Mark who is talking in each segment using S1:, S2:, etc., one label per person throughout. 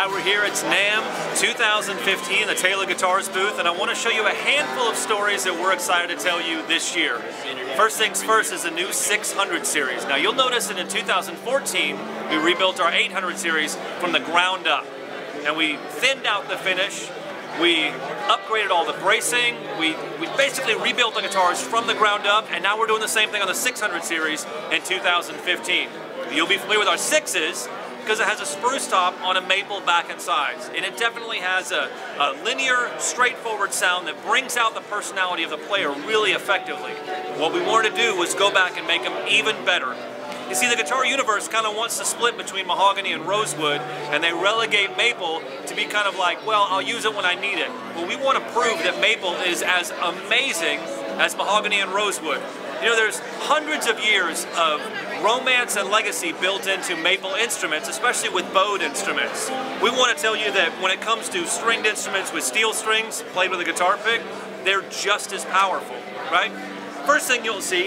S1: Hi, we're here, it's NAMM 2015, the Taylor Guitars booth, and I want to show you a handful of stories that we're excited to tell you this year. First things first is the new 600 series. Now you'll notice that in 2014, we rebuilt our 800 series from the ground up. And we thinned out the finish, we upgraded all the bracing, we basically rebuilt the guitars from the ground up, and now we're doing the same thing on the 600 series in 2015. You'll be familiar with our 6s, because it has a spruce top on a maple back and sides. And it definitely has a linear, straightforward sound that brings out the personality of the player really effectively. What we wanted to do was go back and make them even better. You see, the guitar universe kind of wants to split between mahogany and rosewood, and they relegate maple to be kind of like, well, I'll use it when I need it. Well, we want to prove that maple is as amazing as mahogany and rosewood. You know, there's hundreds of years of romance and legacy built into maple instruments, especially with bowed instruments. We want to tell you that when it comes to stringed instruments with steel strings played with a guitar pick, they're just as powerful, right? First thing you'll see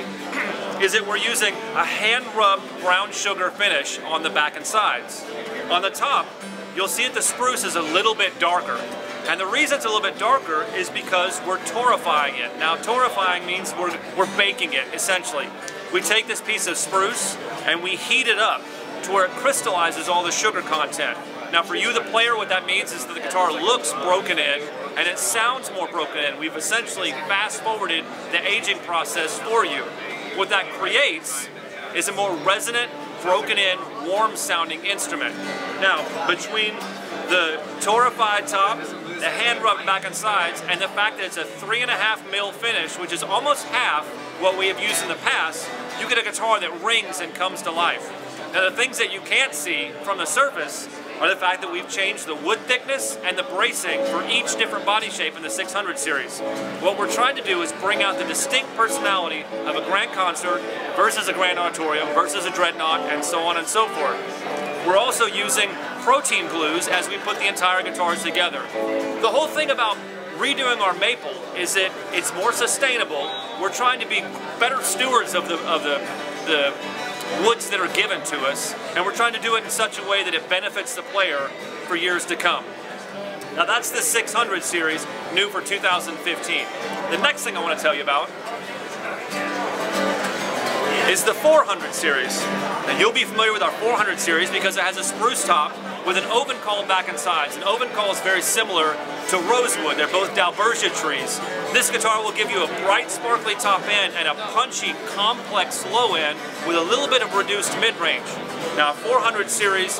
S1: is that we're using a hand-rubbed brown sugar finish on the back and sides. On the top, you'll see that the spruce is a little bit darker. And the reason it's a little bit darker is because we're torrefying it. Now, torrefying means we're baking it, essentially. We take this piece of spruce and we heat it up to where it crystallizes all the sugar content. Now, for you, the player, what that means is that the guitar looks broken in and it sounds more broken in. We've essentially fast-forwarded the aging process for you. What that creates is a more resonant, broken-in, warm-sounding instrument. Now, between the torrefied top, the hand-rubbed back and sides, and the fact that it's a 3.5 mil finish, which is almost half what we have used in the past, you get a guitar that rings and comes to life. Now, the things that you can't see from the surface are the fact that we've changed the wood thickness and the bracing for each different body shape in the 600 series. What we're trying to do is bring out the distinct personality of a grand concert versus a grand auditorium versus a dreadnought, and so on and so forth. We're also using protein glues as we put the entire guitars together. The whole thing about redoing our maple is that it's more sustainable. We're trying to be better stewards of the woods that are given to us, and we're trying to do it in such a way that it benefits the player for years to come. Now that's the 600 series, new for 2015. The next thing I want to tell you about is the 400 series. And you'll be familiar with our 400 series because it has a spruce top with an oven call back and sides. An oven call is very similar to rosewood. They're both Dalbergia trees. This guitar will give you a bright, sparkly top end and a punchy, complex low end with a little bit of reduced mid-range. Now, 400 series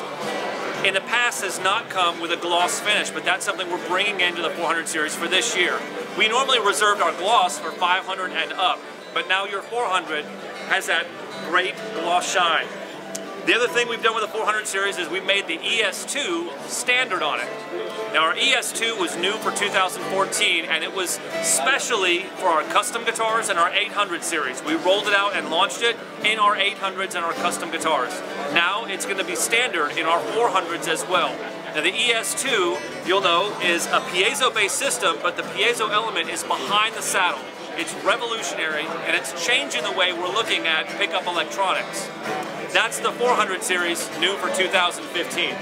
S1: in the past has not come with a gloss finish, but that's something we're bringing into the 400 series for this year. We normally reserved our gloss for 500 and up, but now your 400 has that great gloss shine. The other thing we've done with the 400 series is we've made the ES2 standard on it. Now, our ES2 was new for 2014, and it was specially for our custom guitars and our 800 series. We rolled it out and launched it in our 800s and our custom guitars. Now it's going to be standard in our 400s as well. Now, the ES2, you'll know, is a piezo-based system, but the piezo element is behind the saddle. It's revolutionary, and it's changing the way we're looking at pickup electronics. That's the 400 series, new for 2015.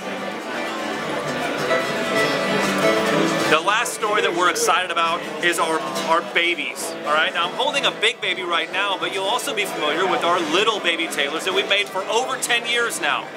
S1: The last story that we're excited about is our babies, all right? Now, I'm holding a big baby right now, but you'll also be familiar with our little baby Taylors that we've made for over 10 years now.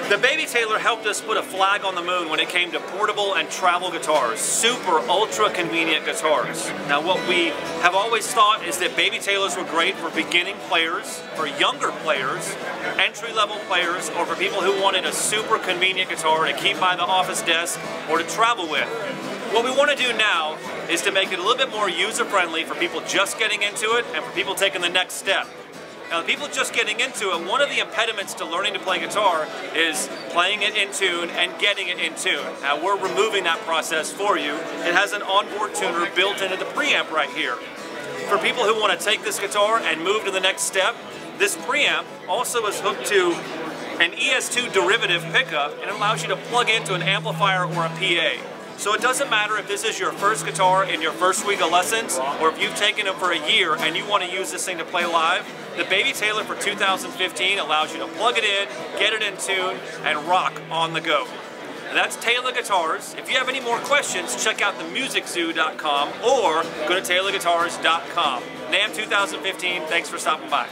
S1: The baby Taylor helped us put a flag on the moon when it came to portable and travel guitars, super ultra convenient guitars. Now, what we have always thought is that baby Taylors were great for beginning players, for younger players, entry-level players, or for people who wanted a super convenient guitar to keep by the office desk or to travel with. What we want to do now is to make it a little bit more user-friendly for people just getting into it and for people taking the next step. Now, the people just getting into it, one of the impediments to learning to play guitar is playing it in tune and getting it in tune. Now, we're removing that process for you. It has an onboard tuner built into the preamp right here. For people who want to take this guitar and move to the next step, this preamp also is hooked to an ES2 derivative pickup, and it allows you to plug into an amplifier or a PA. So it doesn't matter if this is your first guitar in your first week of lessons, or if you've taken it for a year and you want to use this thing to play live, the Baby Taylor for 2015 allows you to plug it in, get it in tune, and rock on the go. That's Taylor Guitars. If you have any more questions, check out themusiczoo.com or go to taylorguitars.com. NAMM 2015, thanks for stopping by.